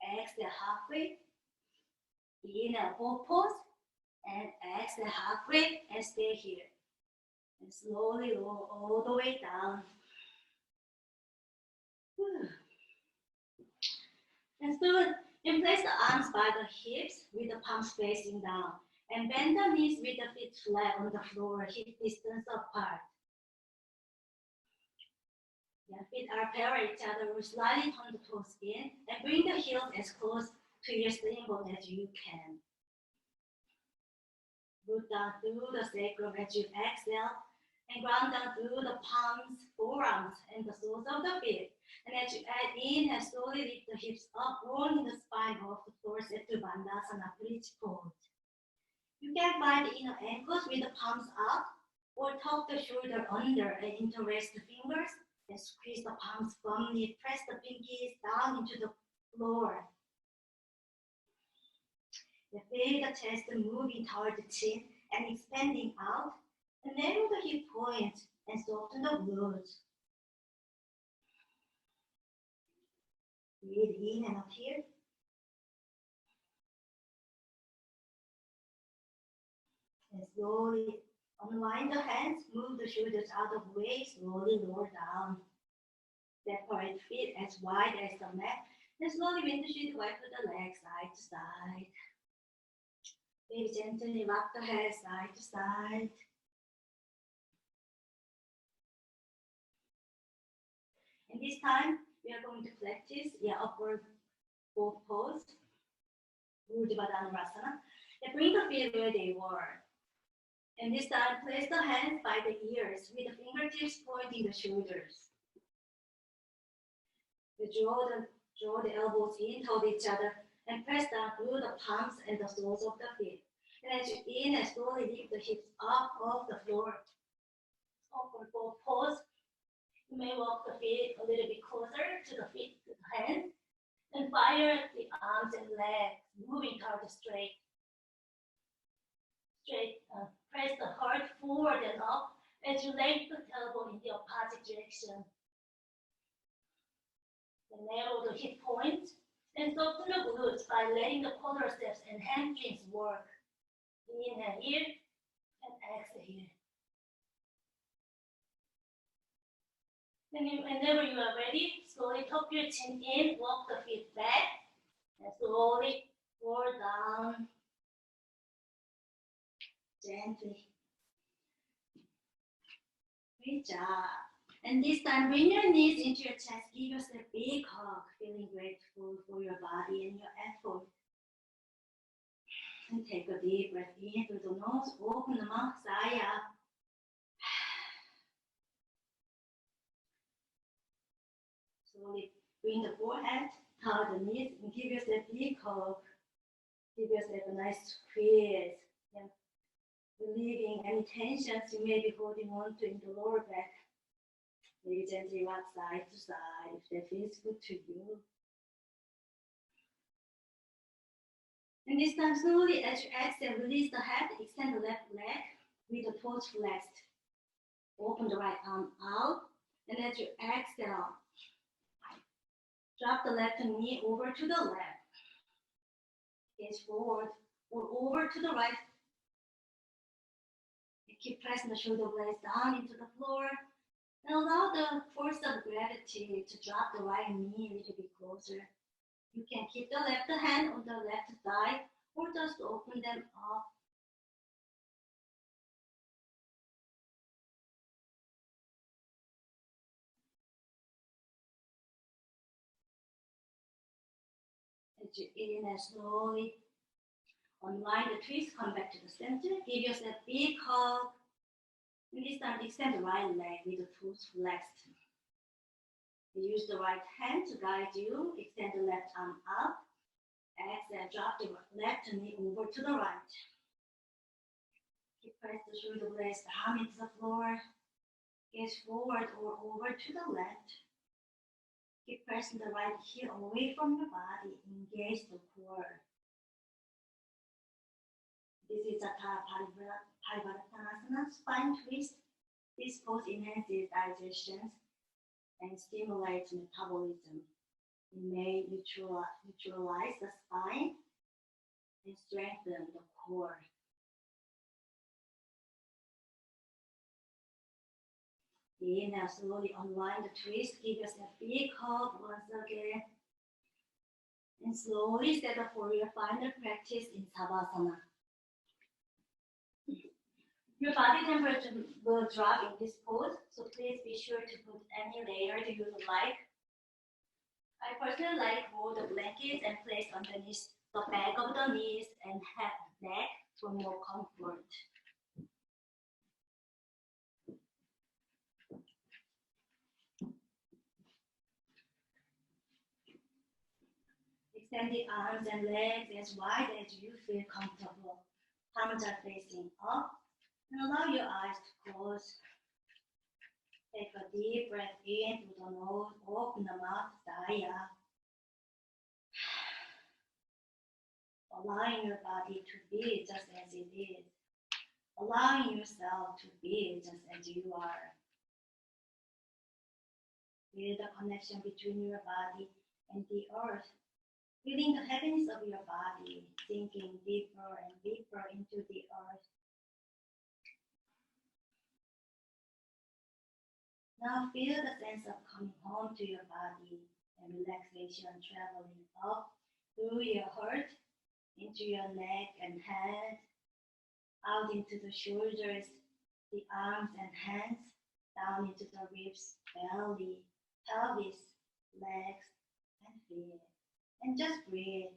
Exhale halfway. Inhale, boat pose. And exhale halfway and stay here. And slowly roll all the way down. And so you place the arms by the hips with the palms facing down. And bend the knees with the feet flat on the floor, hip distance apart. Feet are parallel each other, or slightly turn the toes in, and bring the heels as close to your sitting bone as you can. Root down through the sacrum as you exhale, and ground down through the palms, forearms, and the soles of the feet. And as you add in, and slowly lift the hips up, rolling the spine off the floor, set to Bandhasana, bridge pose. You can find the inner ankles with the palms up, or tuck the shoulder under and interlace the fingers, and squeeze the palms firmly, press the pinkies down into the floor. Feel the chest moving toward the chin and expanding out, and narrow the hip point and soften the glutes. Breathe in and out here. And slowly unwind the hands, move the shoulders out of the way, slowly lower down. Separate feet as wide as the mat, and slowly windshield wipe the legs side to side. Very gently rock the head side to side. And this time, we are going to practice upward fold pose, Urdhva-dhanurasana. Bring the feet where they were. And this time, place the hands by the ears with the fingertips pointing the shoulders. Draw the elbows in toward each other and press down through the palms and the soles of the feet. And as you inhale, slowly lift the hips up off the floor. Upward fold pose. You may walk the feet a little bit closer to the feet, to the hands, and fire the arms and legs, moving toward the straight. Press the heart forward and up as you lift the elbow in the opposite direction. and narrow the hip points, and soften the glutes by letting the quadriceps and hamstrings work. Inhale here, and exhale here. And whenever you are ready, slowly tuck your chin in, walk the feet back, and slowly roll down gently. Great job. And this time, bring your knees into your chest. Give yourself a big hug, feeling grateful for your body and your effort. And take a deep breath in through the nose. Open the mouth, sigh out. Slowly bring the forehead, hug the knees, and give yourself a big hug. Give yourself a nice squeeze. Yeah. Relieving any tensions you may be holding on to in the lower back. Maybe gently rock side to side if that feels good to you. And this time, slowly as you exhale, release the head, extend the left leg with the toes flexed. Open the right arm out, and as you exhale, drop the left knee over to the left. Gaze forward or over to the right. And keep pressing the shoulder blades down into the floor. And allow the force of gravity to drop the right knee a little bit closer. You can keep the left hand on the left thigh or just open them up. As you inhale slowly, unwind the twist, come back to the center. Give yourself a big hug. And this time, extend the right leg with the toes flexed. Use the right hand to guide you. Extend the left arm up. Exhale, drop the left knee over to the right. Keep press the shoulder blades down into the floor. Gaze forward or over to the left. Keep pressing the right heel away from your body. Engage the core. This is a Parivartanasana, spine twist. This pose enhances digestion and stimulates metabolism. It may neutralize the spine and strengthen the core. Inhale, slowly unwind the twist. Give yourself a big hug once again. And slowly set up for your final practice in Savasana. Your body temperature will drop in this pose, so please be sure to put any layer that you would like. I personally like roll the blankets and place underneath the back of the knees and head, neck for more comfort. Extend the arms and legs as wide as you feel comfortable. Palms are facing up. And allow your eyes to close. Take a deep breath in through the nose, open the mouth, sigh out. Allowing your body to be just as it is. Allowing yourself to be just as you are. Feel the connection between your body and the earth. Feeling the heaviness of your body, sinking deeper and deeper into the earth. Now feel the sense of coming home to your body and relaxation traveling up through your heart, into your neck and head, out into the shoulders, the arms and hands, down into the ribs, belly, pelvis, legs, and feet. And just breathe.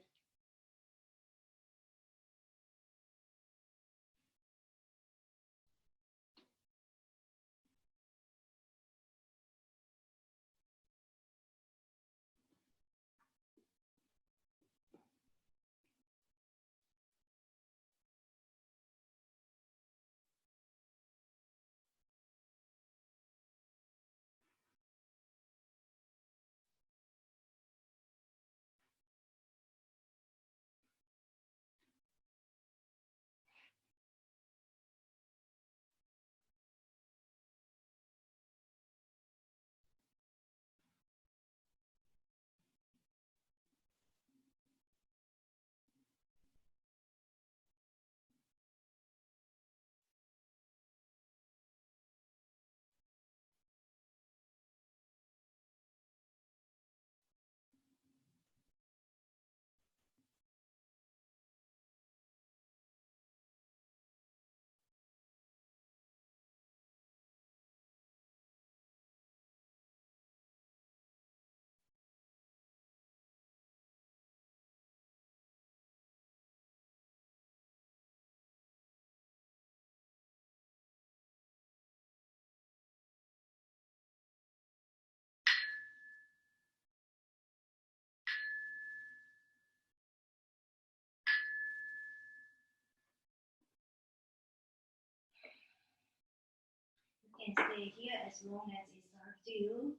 can stay here as long as it serves you,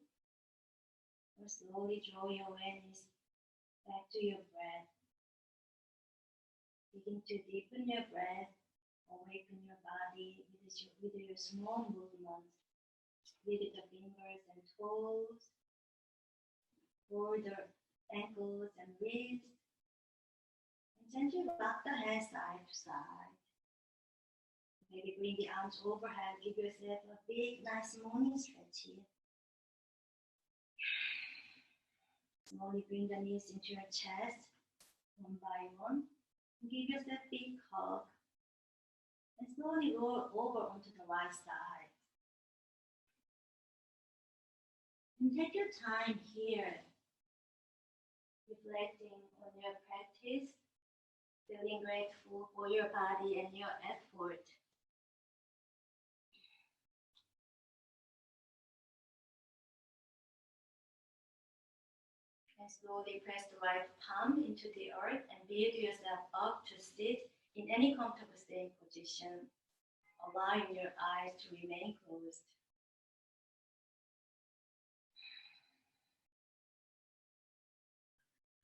or slowly draw your awareness back to your breath. Begin to deepen your breath, awaken your body with your small movements, with the fingers and toes, or the ankles and wrists, and gently rock the hands side to side. Maybe bring the arms overhead, give yourself a big, nice morning stretch here. Slowly bring the knees into your chest, one by one. Give yourself a big hug. And slowly roll over onto the right side. And take your time here, reflecting on your practice, feeling grateful for your body and your effort. And slowly press the right palm into the earth and build yourself up to sit in any comfortable sitting position, allowing your eyes to remain closed.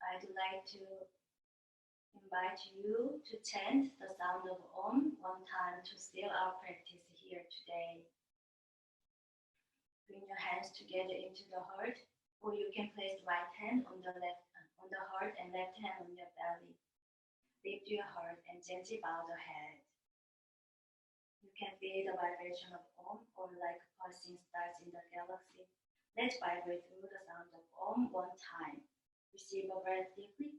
I'd like to invite you to chant the sound of Om one time to seal our practice here today. Bring your hands together into the heart, or you can place right hand on the heart and left hand on your belly. Lift your heart and gently bow the head. You can feel the vibration of Om, or like pulsing stars in the galaxy. Let's vibrate through the sound of Om one time. Receive a breath deeply.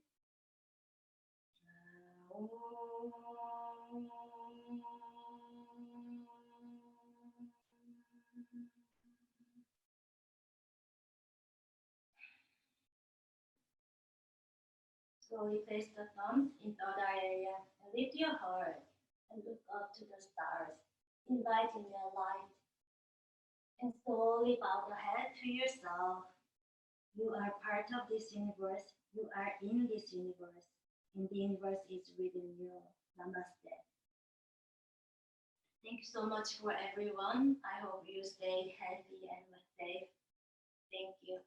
Slowly place the thumbs in the other area and lift your heart and look up to the stars, inviting your light. And slowly bow the head to yourself. You are part of this universe. You are in this universe. And the universe is within you. Namaste. Thank you so much for everyone. I hope you stay healthy and safe. Thank you.